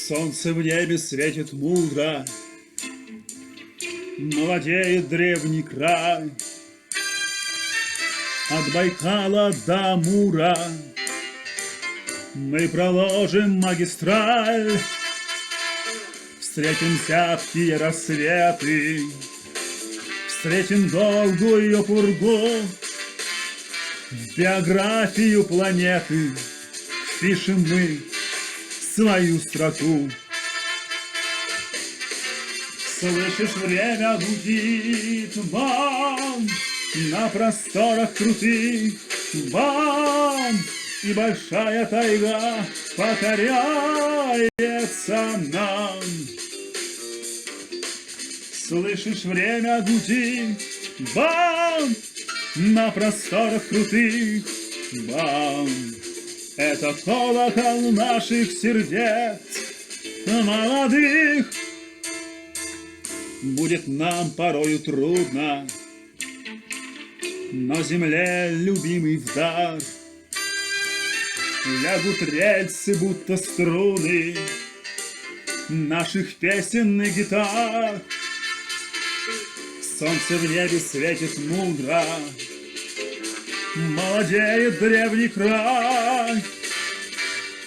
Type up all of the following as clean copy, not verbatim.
Солнце в небе светит мудро, молодеет древний край. От Байкала до Амура мы проложим магистраль. Встретим зябкие рассветы, встретим долгую пургу. В биографию планеты впишем мы свою строку. Слышишь, время гудит, бам, на просторах крутых, бам, и большая тайга покоряется нам. Слышишь, время гудит, бам, на просторах крутых, бам. Это колокол наших сердец молодых. Будет нам порою трудно, но земле любимый в дар. Лягут рельсы, будто струны наших песенных гитар. Солнце в небе светит мудро, молодеет древний край.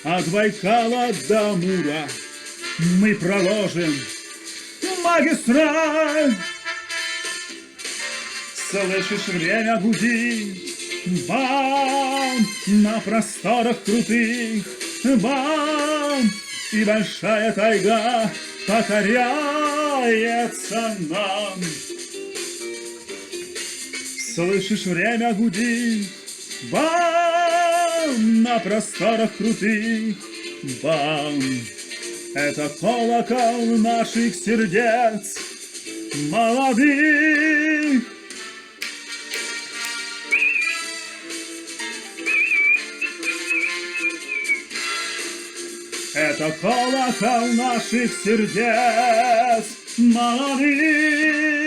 От Байкала до Амура мы проложим магистраль. Слышишь, время гудит, бам, на просторах крутых, бам, и большая тайга покоряется нам. Слышишь, время гудит, бам, на просторах крутых, бам. Это колокол наших сердец молодых. Это колокол наших сердец молодых.